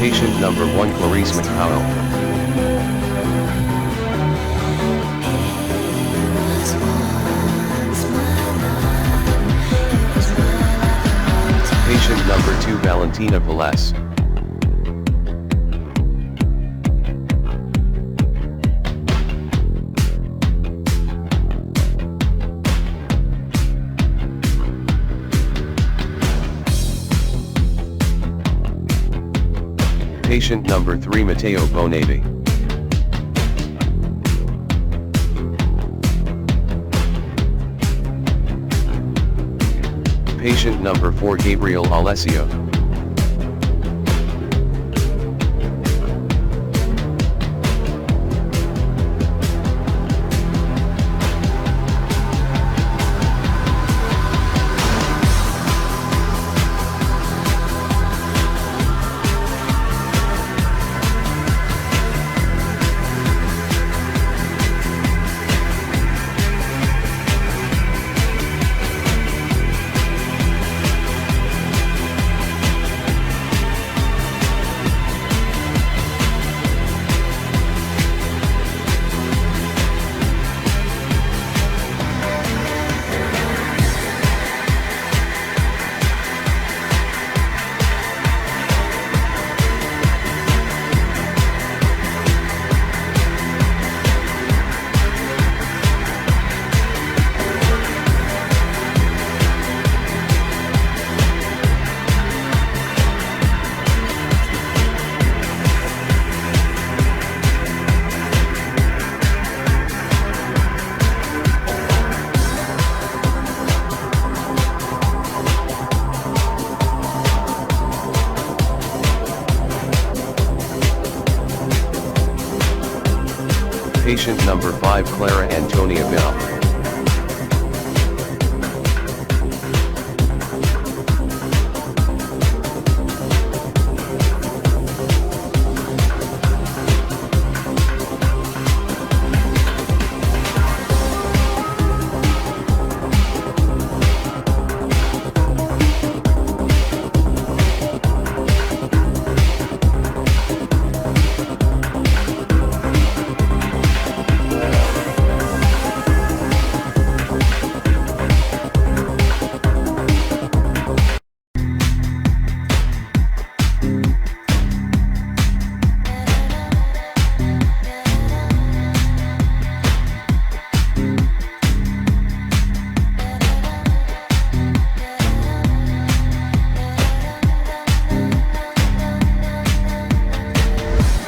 Patient number 1 Clarice McPowell. Patient number 2 Valentina Velez. Patient number 3 Matteo Bonavi. Patient number 4 Gabriel Alessio. Patient number 5 Clara Antonia Bell.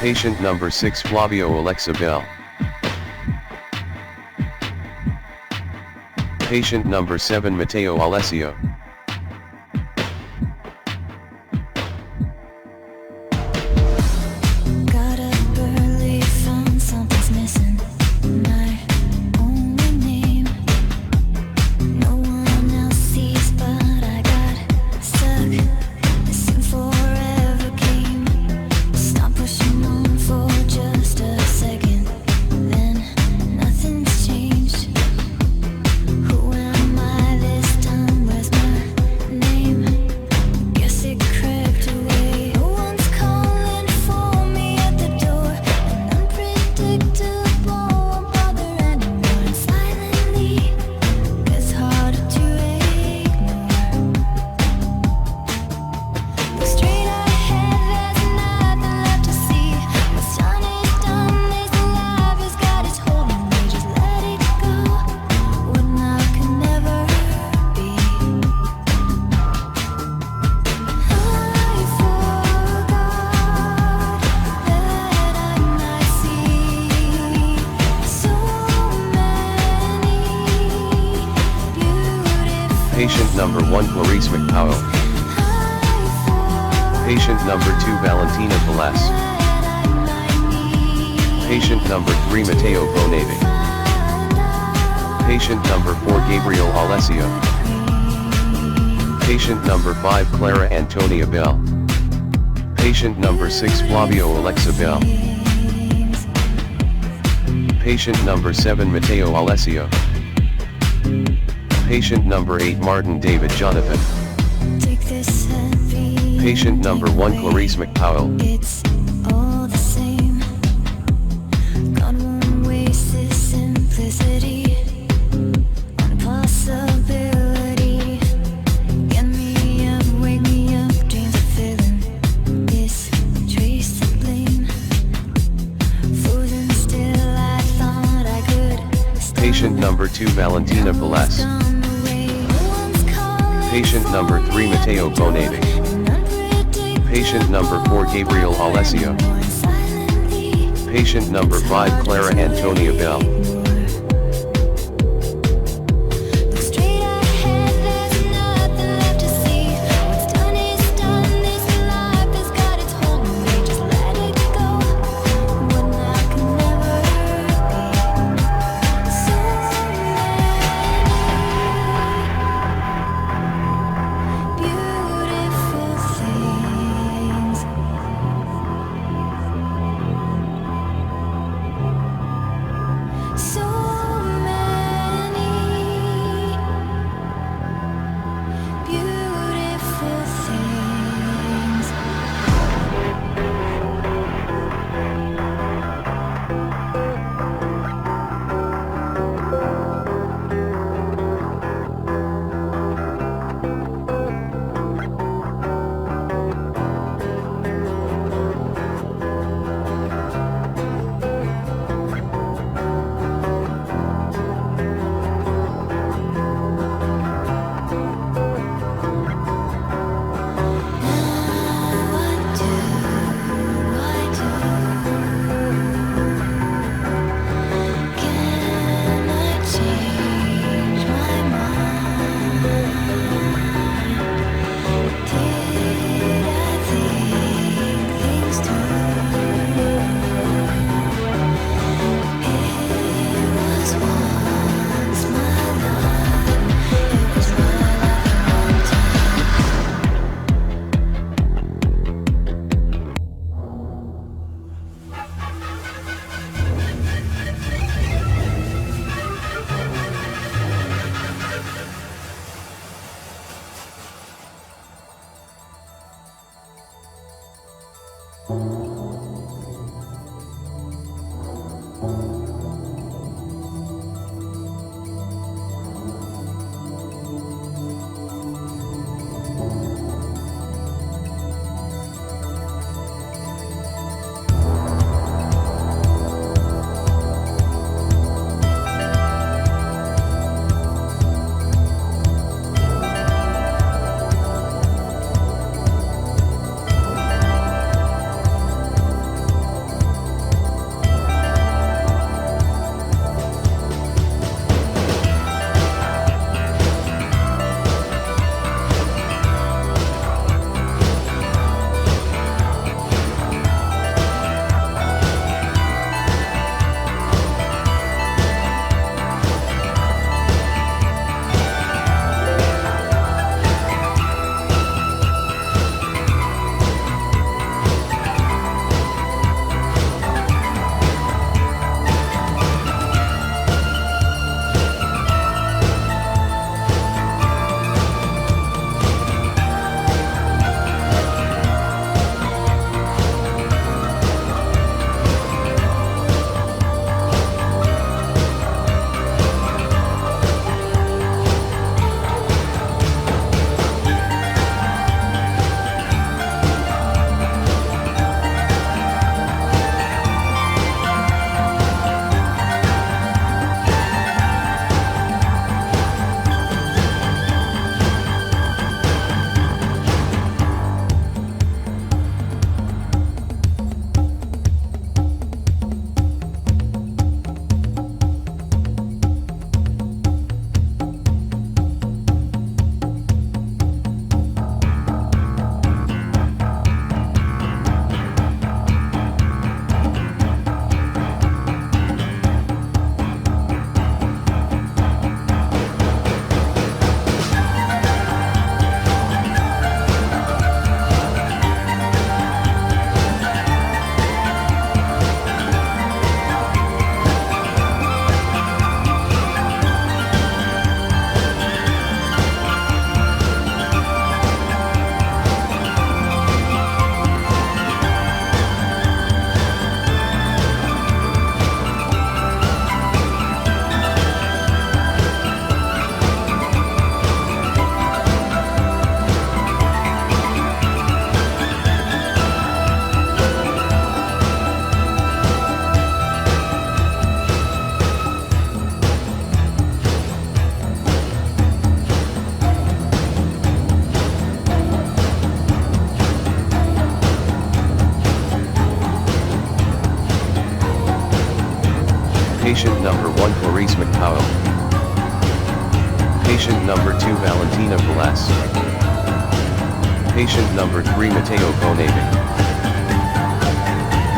Patient number 6 Flavio Alexa Bell. Patient number 7 Matteo Alessio. Patient number 1 Clarice McPowell. Patient number 2 Valentina Velez. Patient number 3 Matteo Bonavi. Patient number 4 Gabriel Alessio. Patient number 5 Clara Antonia Bell. Patient number 6 Flavio Alexa Bell. Patient number 7 Matteo Alessio. Patient number 8 Martin David Jonathan. Patient number 1 Clarice McPowell. It's all the same. God won't waste this simplicity on possibility. Get me up, wake me up, dreams are filling this trace of blame. Frozen still, I thought I could. Patient number 2 Valentina Velez. Patient number 3 Matteo Bonati. Patient number 4 Gabriel Alessio. Patient number 5 Clara Antonia Bell. Patient number 1 Clarice McPowell. Patient number 2 Valentina Velez. Patient number 3 Matteo Bonaving.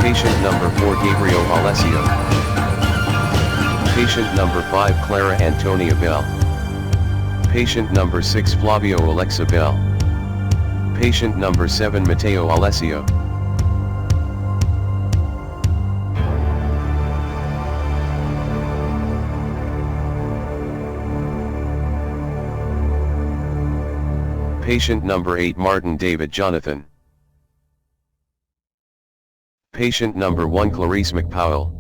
Patient number 4 Gabriel Alessio. Patient number 5 Clara Antonia Bell. Patient number 6 Flavio Alexa Bell. Patient number 7 Matteo Alessio. Patient number 8 Martin David Jonathan. Patient number 1 Clarice McPowell.